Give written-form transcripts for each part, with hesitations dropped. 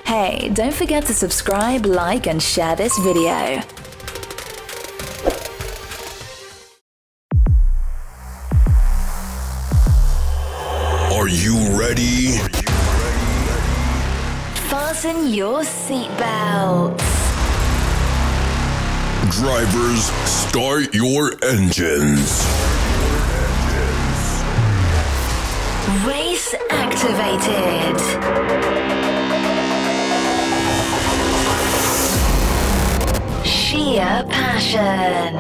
Hey, don't forget to subscribe, like and share this video. Are you ready? Fasten your seatbelts. Drivers, start your engines. Race activated. Sheer passion.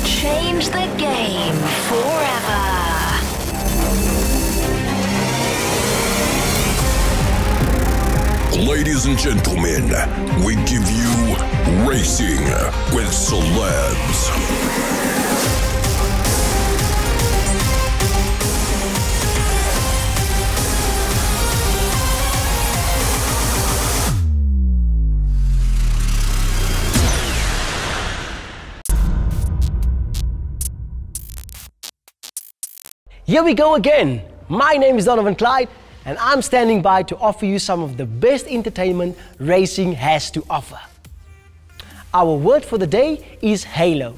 Change the game forever. Ladies and gentlemen, we give you Racing with Celebs. Here we go again. My name is Donovan Clyde and I'm standing by to offer you some of the best entertainment racing has to offer. Our word for the day is halo.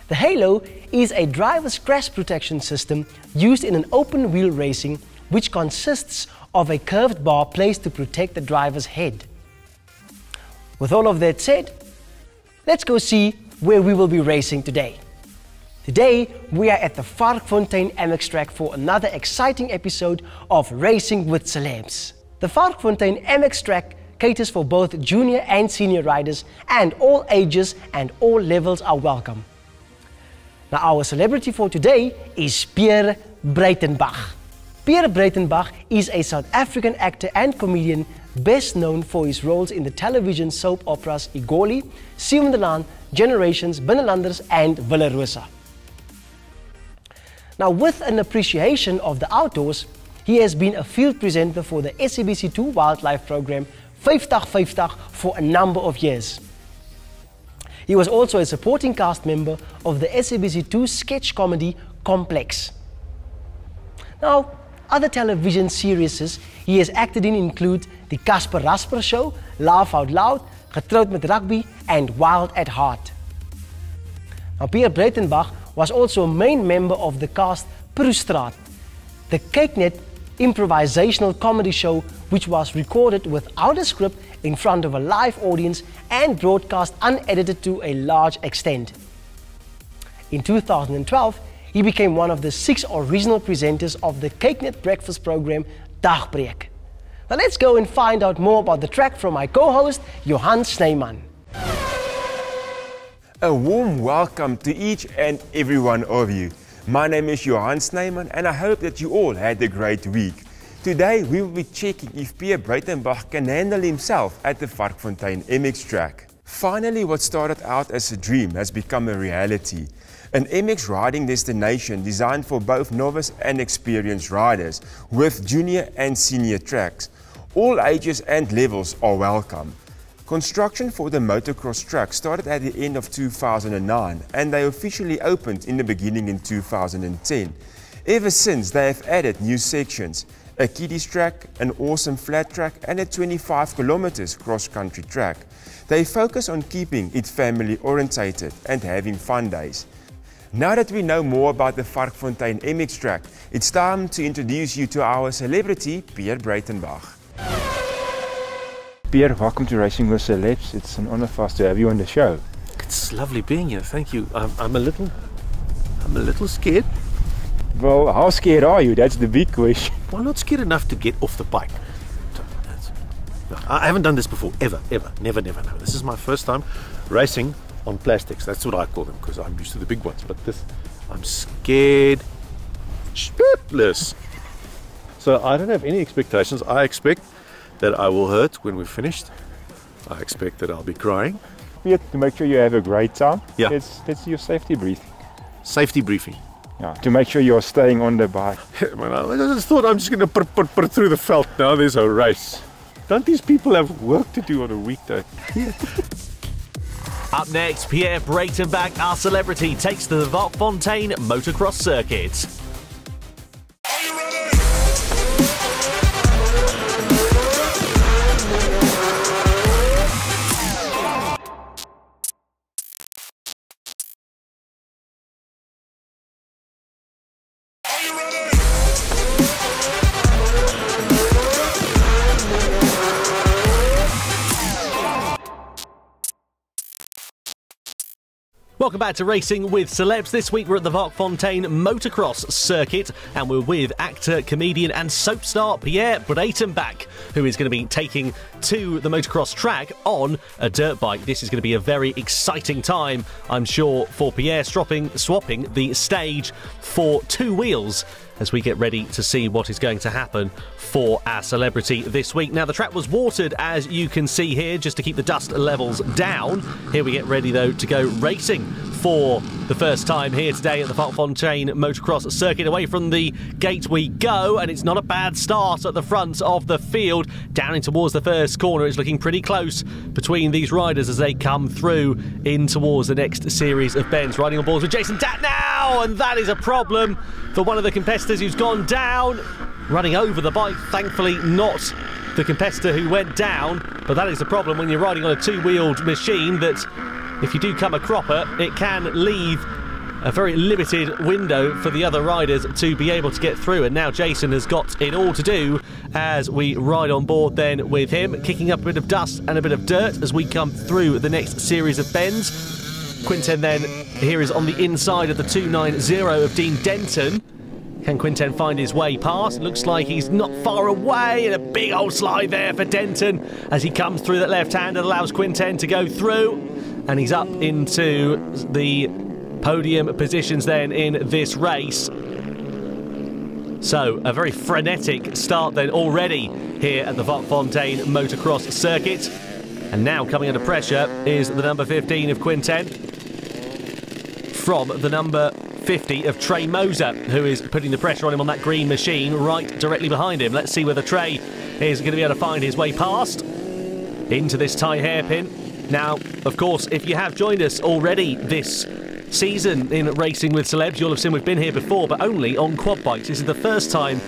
The halo is a driver's crash protection system used in an open wheel racing which consists of a curved bar placed to protect the driver's head. With all of that said, let's go see where we will be racing today. Today, we are at the Varkfontein MX Track for another exciting episode of Racing with Celebs. The Varkfontein MX Track caters for both junior and senior riders, and all ages and all levels are welcome. Now, our celebrity for today is Pierre Breytenbach. Pierre Breytenbach is a South African actor and comedian best known for his roles in the television soap operas Igoli, Seven de Laan, Generations, Binnenlanders and Villa Rosa. Now, with an appreciation of the outdoors, he has been a field presenter for the SABC2 wildlife program 50-50 for a number of years. He was also a supporting cast member of the SABC2 sketch comedy Complex. Now, other television series he has acted in include The Casper Rasper Show, Laugh Out Loud, Getrouwd met Rugby and Wild at Heart. Now, Pierre Breytenbach was also a main member of the cast Proestraat, the Kyk-Net improvisational comedy show which was recorded without a script in front of a live audience and broadcast unedited to a large extent. In 2012, he became one of the 6 original presenters of the Kyk-Net breakfast program Dagbreek. Now let's go and find out more about the track from my co-host Johan Snyman. A warm welcome to each and every one of you. My name is Johan Snyman and I hope that you all had a great week. Today we will be checking if Pierre Breytenbach can handle himself at the Varkfontein MX Track. Finally, what started out as a dream has become a reality. An MX riding destination designed for both novice and experienced riders with junior and senior tracks. All ages and levels are welcome. Construction for the motocross track started at the end of 2009 and they officially opened in the beginning in 2010. Ever since, they have added new sections, a kiddies track, an awesome flat track and a 25 kilometers cross-country track. They focus on keeping it family orientated and having fun days. Now that we know more about the Varkfontein MX Track, it's time to introduce you to our celebrity, Pierre Breytenbach. Pierre, welcome to Racing with Celebs. It's an honor for us to have you on the show. It's lovely being here, thank you. I'm a little scared. Well, how scared are you? That's the big question. Well, not scared enough to get off the bike. I haven't done this before, ever, never. This is my first time racing on plastics. That's what I call them because I'm used to the big ones. But this, I'm scared shitless. So I don't have any expectations. I expect that I will hurt when we're finished. I expect that I'll be crying. Pierre, to make sure you have a great time, yeah. That's your safety briefing. Safety briefing. Yeah, to make sure you're staying on the bike. I just thought I'm just going to put through the veld. Now there's a race. Don't these people have work to do on a weekday? Up next, Pierre Breytenbach, our celebrity, takes to the Varkfontein motocross circuit. Welcome back to Racing with Celebs. This week we're at the Varkfontein motocross circuit and we're with actor, comedian and soap star Pierre Breytenbach, who is going to be taking to the motocross track on a dirt bike. This is going to be a very exciting time, I'm sure, for Pierre, swapping the stage for two wheels as we get ready to see what is going to happen for our celebrity this week. Now, the track was watered, as you can see here, just to keep the dust levels down. Here we get ready, though, to go racing for the first time here today at the Varkfontein motocross circuit. Away from the gate we go, and it's not a bad start at the front of the field. Down in towards the first corner, it's looking pretty close between these riders as they come through in towards the next series of bends. Riding on boards with Jason Dat now, and that is a problem for one of the competitors who's gone down, running over the bike. Thankfully not the competitor who went down, but that is the problem when you're riding on a two-wheeled machine, that if you do come a cropper, it can leave a very limited window for the other riders to be able to get through. And now Jason has got it all to do as we ride on board then with him, kicking up a bit of dust and a bit of dirt as we come through the next series of bends. Quinten then here is on the inside of the 290 of Dean Denton. Can Quinten find his way past? Looks like he's not far away, and a big old slide there for Denton as he comes through that left hand and allows Quinten to go through, and he's up into the podium positions then in this race. So a very frenetic start then already here at the Varkfontein motocross circuit, and now coming under pressure is the number 15 of Quinten from the number 50 of Trey Moser, who is putting the pressure on him on that green machine right directly behind him. Let's see whether Trey is going to be able to find his way past into this tie hairpin. Now, of course, if you have joined us already this season in Racing with Celebs, you'll have seen we've been here before, but only on quad bikes. This is the first time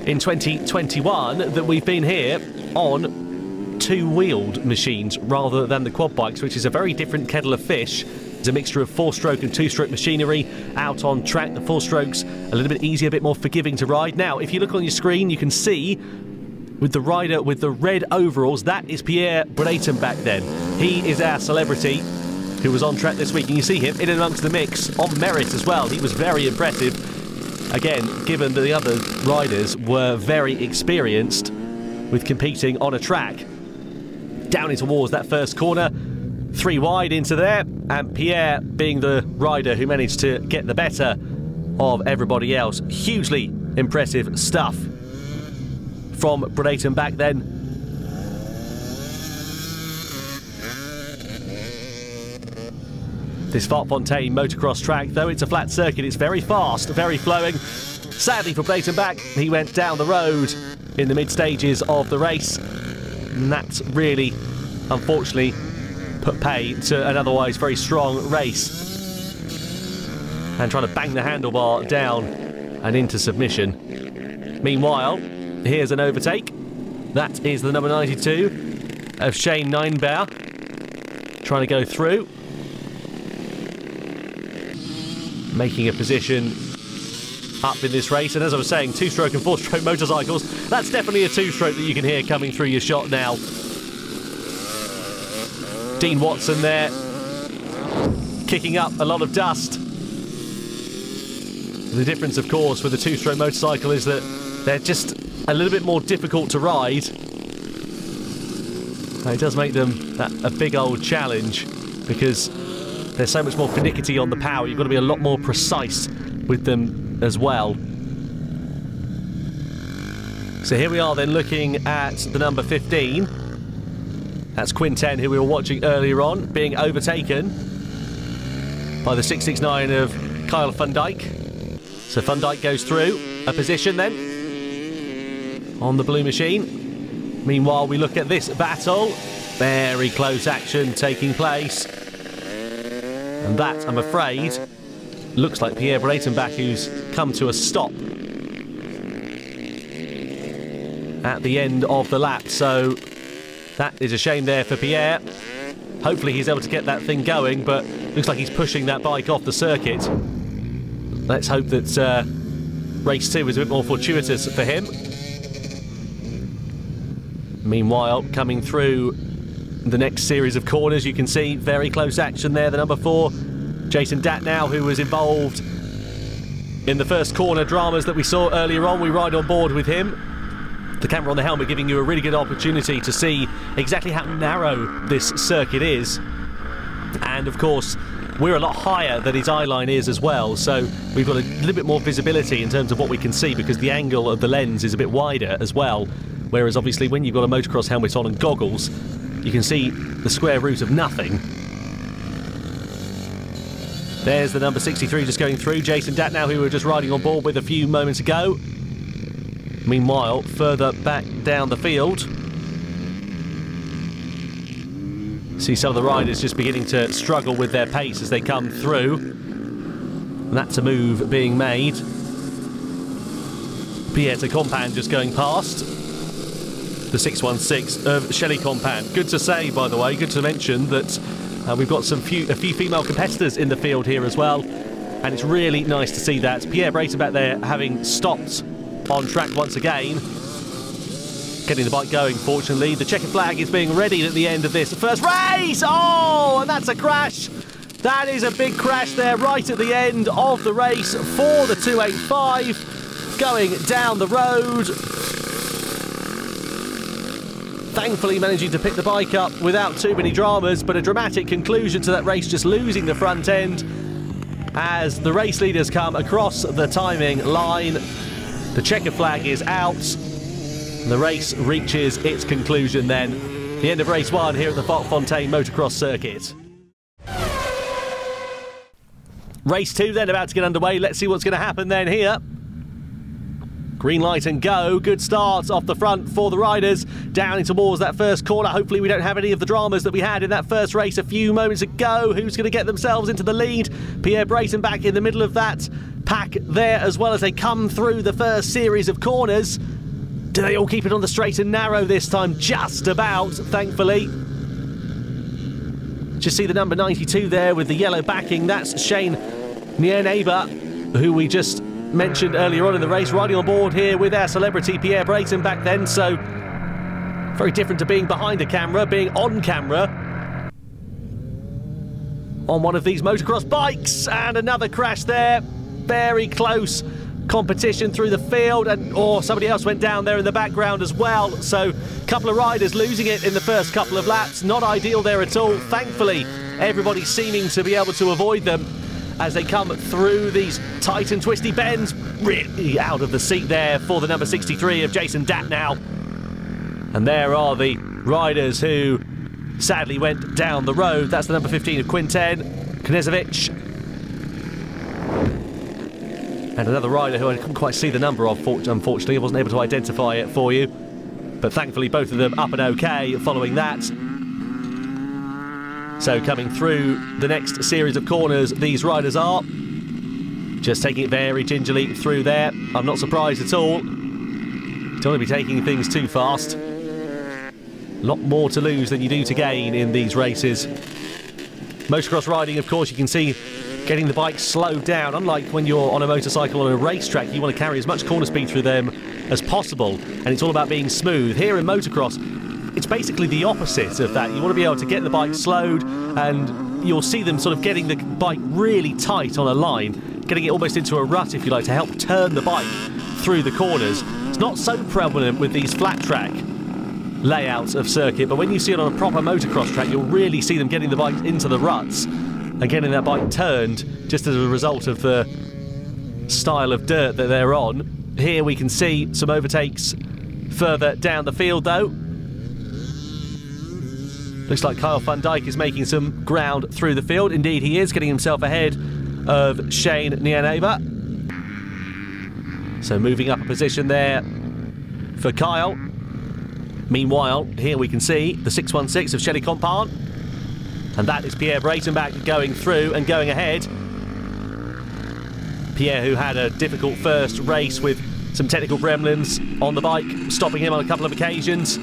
in 2021 that we've been here on two-wheeled machines rather than the quad bikes, which is a very different kettle of fish. It's a mixture of four-stroke and two-stroke machinery out on track. The four-strokes a little bit easier, a bit more forgiving to ride. Now, if you look on your screen, you can see with the rider with the red overalls, that is Pierre Breytenbach then. He is our celebrity who was on track this week, and you see him in and amongst the mix on merit as well. He was very impressive. Again, given that the other riders were very experienced with competing on a track. Down in towards that first corner, three wide into there, and Pierre being the rider who managed to get the better of everybody else. Hugely impressive stuff from Breytenbach then. This Varkfontein motocross track, though it's a flat circuit, it's very fast, very flowing. Sadly for Breytenbach, he went down the road in the mid-stages of the race, and that's really, unfortunately, put pay to an otherwise very strong race. And trying to bang the handlebar down and into submission. Meanwhile, here's an overtake. That is the number 92 of Shane Ninebaugh, trying to go through. Making a position up in this race. And as I was saying, two-stroke and four-stroke motorcycles, that's definitely a two-stroke that you can hear coming through your shot now. Dean Watson there, kicking up a lot of dust. The difference, of course, with the two-stroke motorcycle is that they're just a little bit more difficult to ride. And it does make them a big old challenge because there's so much more finicky on the power. You've got to be a lot more precise with them as well. So here we are then looking at the number 15. That's Quinten, who we were watching earlier on, being overtaken by the 669 of Kyle Van Dijk. So Van Dijk goes through a position then on the blue machine. Meanwhile, we look at this battle. Very close action taking place. And that, I'm afraid, looks like Pierre Breytenbach, who's come to a stop at the end of the lap. So that is a shame there for Pierre. Hopefully he's able to get that thing going, but looks like he's pushing that bike off the circuit. Let's hope that race 2 is a bit more fortuitous for him. Meanwhile, coming through the next series of corners, you can see very close action there. The number 4, Jason Datnow, who was involved in the first corner dramas that we saw earlier on. We ride on board with him. The camera on the helmet giving you a really good opportunity to see exactly how narrow this circuit is. And of course, we're a lot higher than his eye line is as well, so we've got a little bit more visibility in terms of what we can see, because the angle of the lens is a bit wider as well. Whereas obviously when you've got a motocross helmet on and goggles, you can see the square root of nothing. There's the number 63 just going through, Jason Datnow, who we were just riding on board with a few moments ago. Meanwhile, further back down the field, see some of the riders just beginning to struggle with their pace as they come through. And that's a move being made. Pierre Breytenbach just going past the 616 of Shelley Compan. Good to say, by the way, good to mention that we've got a few female competitors in the field here as well, and it's really nice to see that. Pierre Breytenbach there having stopped on track once again, getting the bike going. Fortunately, the checkered flag is being readied at the end of this first race. Oh, and that's a crash. That is a big crash there right at the end of the race for the 285 going down the road. Thankfully managing to pick the bike up without too many dramas, but a dramatic conclusion to that race, just losing the front end as the race leaders come across the timing line. The checker flag is out. The race reaches its conclusion then. The end of race 1 here at the Varkfontein motocross circuit. Race 2 then about to get underway. Let's see what's going to happen then here. Green light and go. Good start off the front for the riders. Down in towards that first corner. Hopefully we don't have any of the dramas that we had in that first race a few moments ago. Who's going to get themselves into the lead? Pierre Breytenbach in the middle of that pack there, as well as they come through the first series of corners. Do they all keep it on the straight and narrow this time? Just about, thankfully. Just see the number 92 there with the yellow backing. That's Shane Nieneba, who we just mentioned earlier on in the race, riding on board here with our celebrity Pierre Breytenbach then. So very different to being behind a camera, being on camera on one of these motocross bikes. And another crash there. Very close competition through the field, and somebody else went down there in the background as well. So a couple of riders losing it in the first couple of laps. Not ideal there at all. Thankfully, everybody seeming to be able to avoid them as they come through these tight and twisty bends. Really out of the seat there for the number 63 of Jason Datnow. And there are the riders who sadly went down the road. That's the number 15 of Quinten Knezovic. And another rider who I couldn't quite see the number of, unfortunately. I wasn't able to identify it for you. But thankfully both of them up and okay following that. So coming through the next series of corners, these riders are just taking it very gingerly through there. I'm not surprised at all. Don't want to be taking things too fast. A lot more to lose than you do to gain in these races. Motocross riding, of course, you can see getting the bike slowed down. Unlike when you're on a motorcycle on a racetrack, you want to carry as much corner speed through them as possible, and it's all about being smooth. Here in motocross, it's basically the opposite of that. You want to be able to get the bike slowed, and you'll see them sort of getting the bike really tight on a line, getting it almost into a rut, if you like, to help turn the bike through the corners. It's not so prevalent with these flat track layouts of circuit, but when you see it on a proper motocross track, you'll really see them getting the bike into the ruts and getting that bike turned just as a result of the style of dirt that they're on. Here we can see some overtakes further down the field though. Looks like Kyle van Dijk is making some ground through the field. Indeed he is, getting himself ahead of Shane Nieneba. So moving up a position there for Kyle. Meanwhile, here we can see the 616 of Shelley Compan. And that is Pierre Breytenbach going through and going ahead. Pierre, who had a difficult first race with some technical gremlins on the bike, stopping him on a couple of occasions.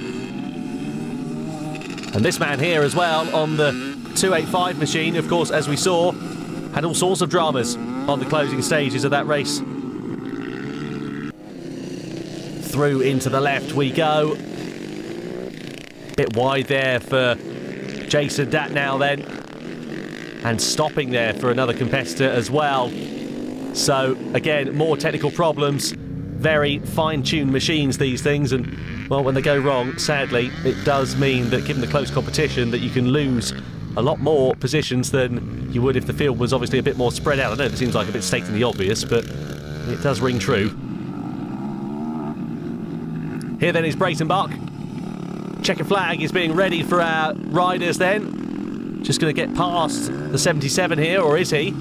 And this man here as well on the 285 machine, of course, as we saw, had all sorts of dramas on the closing stages of that race. Through into the left we go. Bit wide there for Jason Dat now then. And stopping there for another competitor as well. So, again, more technical problems. Very fine-tuned machines, these things, and, well, when they go wrong, sadly, it does mean that, given the close competition, that you can lose a lot more positions than you would if the field was obviously a bit more spread out. I know it seems like a bit stating the obvious, but it does ring true. Here then is Breytenbach. Checker flag is being ready for our riders then. Just going to get past the 77 here, or is he?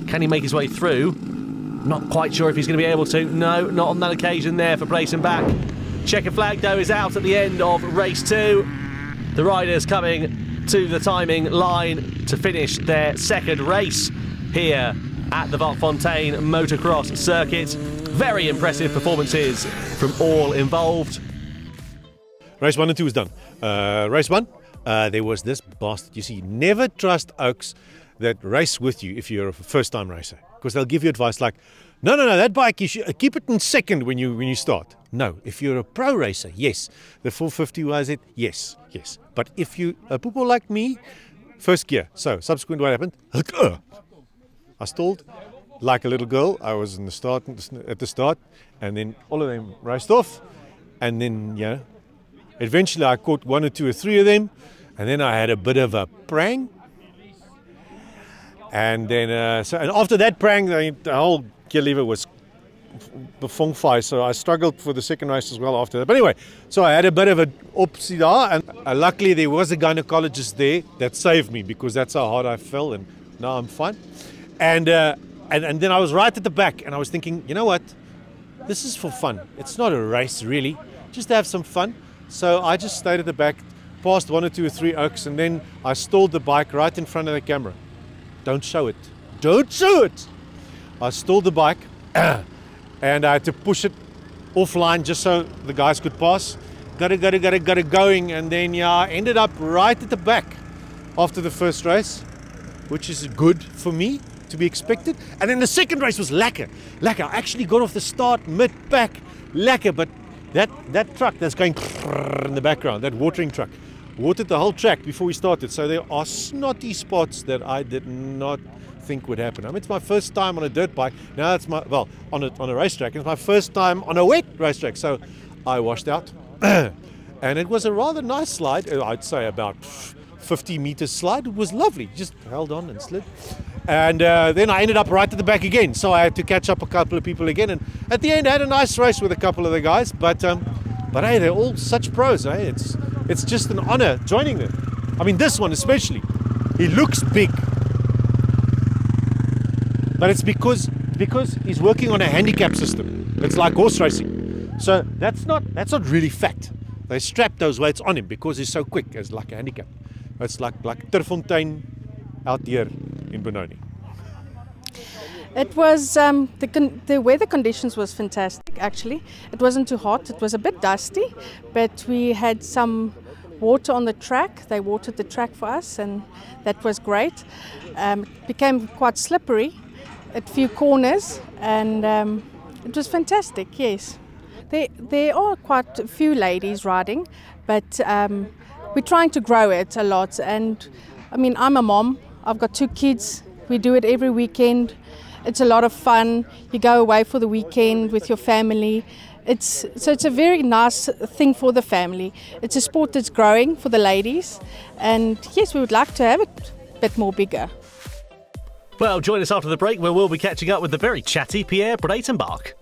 Can he make his way through? Not quite sure if he's going to be able to. No, not on that occasion there for Breytenbach. Checker flag, though, is out at the end of race 2. The riders coming to the timing line to finish their second race here at the Varkfontein motocross circuit. Very impressive performances from all involved. Race 1 and 2 is done. Race 1, there was this bastard. You see, never trust oaks that race with you if you're a first-time racer, because they'll give you advice like, no, that bike, you should keep it in second when you start. No, if you're a pro racer, yes. The 450 was it? Yes. But if you a poople like me, first gear. So subsequent, what happened? I stalled like a little girl. I was in the at the start, and then all of them raced off, and then eventually I caught 1 or 2 or 3 of them, and then I had a bit of a prang. And then, and after that prang, the whole gear lever was befongfai, so I struggled for the second race as well after that. But anyway, so I had a bit of an opsie there, and luckily there was a gynecologist there that saved me, because that's how hard I fell, and now I'm fine. And then I was right at the back, and I was thinking, you know what, this is for fun. It's not a race really, just to have some fun. So I just stayed at the back, passed 1 or 2 or 3 oaks, and then I stalled the bike right in front of the camera. Don't show it. Don't show it! I stalled the bike and I had to push it offline just so the guys could pass. Got it going, and then I ended up right at the back after the first race, which is good for me, to be expected. And then the second race was lekker. I actually got off the start mid-pack. Lekker, but that truck that's going in the background, that watering truck, watered the whole track before we started. So there are snotty spots that I did not think would happen. I mean, it's my first time on a dirt bike. Now it's on a racetrack. It's my first time on a wet racetrack. So I washed out. And it was a rather nice slide. I'd say about 50 meters slide. It was lovely. Just held on and slid. And then I ended up right at the back again. So I had to catch up a couple of people again. And at the end, I had a nice race with a couple of the guys. But hey, they're all such pros. Eh? It's just an honor joining them. I mean, this one especially. He looks big. But it's because he's working on a handicap system. It's like horse racing. So that's not really fat. They strap those weights on him because he's so quick. It's like a handicap. It's like Terfontein out here in Benoni. It was, the weather conditions was fantastic, actually. It wasn't too hot, it was a bit dusty, but we had some water on the track. They watered the track for us, and that was great. It became quite slippery at a few corners, and it was fantastic, yes. There are quite a few ladies riding, but we're trying to grow it a lot. And I mean, I'm a mom, I've got 2 kids, we do it every weekend. It's a lot of fun. You go away for the weekend with your family. It's a very nice thing for the family. It's a sport that's growing for the ladies, and yes, we would like to have it a bit more bigger. Well, join us after the break, where we'll be catching up with the very chatty Pierre Breytenbach.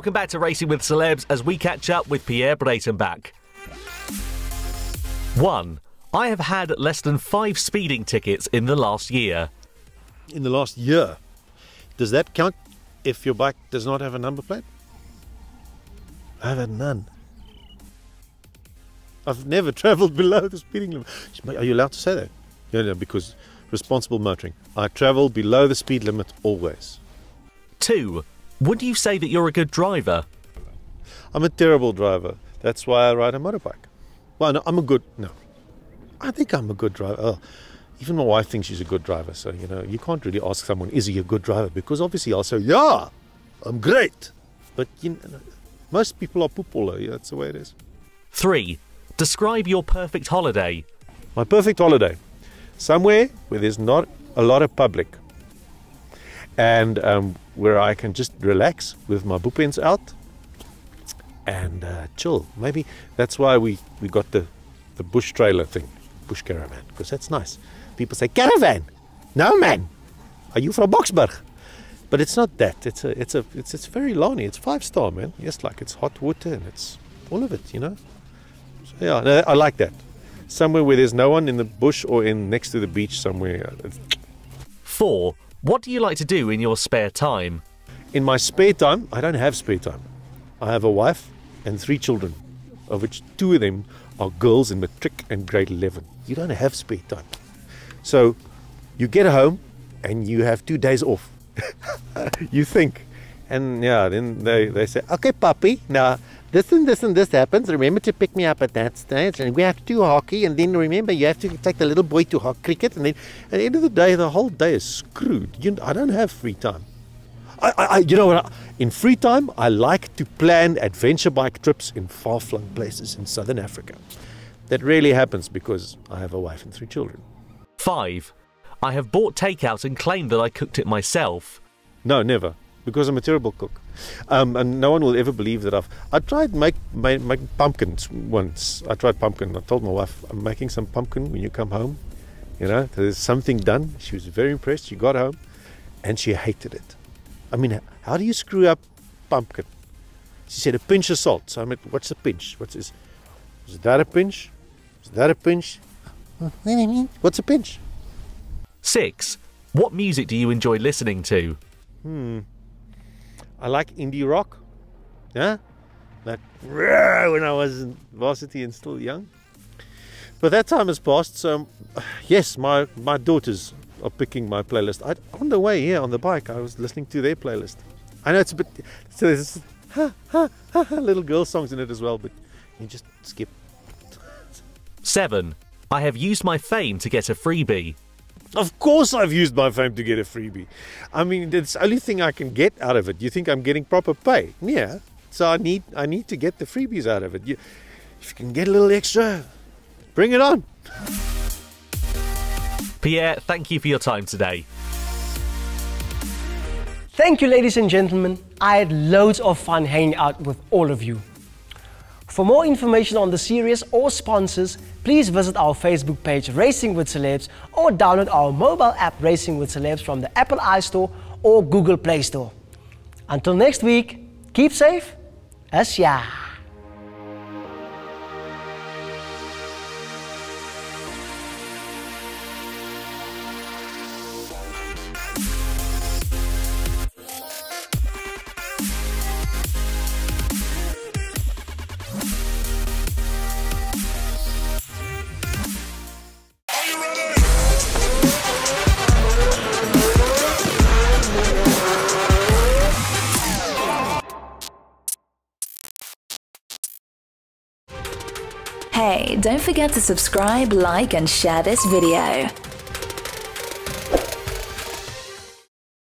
welcome back to Racing with Celebs as we catch up with Pierre Breytenbach. 1. I have had less than 5 speeding tickets in the last year. In the last year? Does that count if your bike does not have a number plate? I've had none. I've never travelled below the speeding limit. Are you allowed to say that? No, because responsible motoring. I travel below the speed limit always. 2. Would you say that you're a good driver? I'm a terrible driver. That's why I ride a motorbike. Well, no, I think I'm a good driver. Oh, even my wife thinks she's a good driver. So, you can't really ask someone, is he a good driver? Because obviously I'll say, yeah, I'm great. But, most people are poepoeler. Yeah, that's the way it is. 3. Describe your perfect holiday. My perfect holiday. Somewhere where there's not a lot of public. And where I can just relax with my boopens out and chill. Maybe that's why we got the bush trailer thing, bush caravan, because that's nice. People say, caravan? No, man. Are you from Boksburg? But it's not that. It's very lonely. It's 5-star, man. Yes, like it's hot water and it's all of it, So, yeah, no, I like that. Somewhere where there's no one in the bush or next to the beach somewhere. 4. What do you like to do in your spare time? In my spare time, I don't have spare time. I have a wife and 3 children, of which 2 of them are girls in matric and grade 11. You don't have spare time. So you get home and you have 2 days off. You think. And yeah, then they say, okay, puppy, now this and this and this happens. Remember to pick me up at that stage. And we have to do hockey. And then remember, you have to take the little boy to cricket. And then at the end of the day, the whole day is screwed. I don't have free time. You know what? In free time, I like to plan adventure bike trips in far-flung places in southern Africa. That rarely happens because I have a wife and 3 children. 5. I have bought takeout and claimed that I cooked it myself. No, never. Because I'm a terrible cook. And no one will ever believe that I tried make pumpkins once. I tried pumpkin. I told my wife, I'm making some pumpkin when you come home. There's something done. She was very impressed. She got home and she hated it. I mean, how do you screw up pumpkin? She said, a pinch of salt. So I meant, what's a pinch? What's this? Is that a pinch? Is that a pinch? What do you mean? What's a pinch? 6. What music do you enjoy listening to? I like indie rock. Yeah? Like when I was in varsity and still young. But that time has passed, so yes, my daughters are picking my playlist. On the way here on the bike, I was listening to their playlist. I know it's a bit, so there's little girl songs in it as well, but you just skip. 7. I have used my fame to get a freebie. Of course I've used my fame to get a freebie. I mean, it's the only thing I can get out of it. You think I'm getting proper pay? Yeah. So I need to get the freebies out of it. If you can get a little extra, bring it on. Pierre, thank you for your time today. Thank you, ladies and gentlemen. I had loads of fun hanging out with all of you. For more information on the series or sponsors, please visit our Facebook page Racing with Celebs or download our mobile app Racing with Celebs from the Apple iStore or Google Play Store. Until next week, keep safe. Asja. Hey, don't forget to subscribe, like and share this video.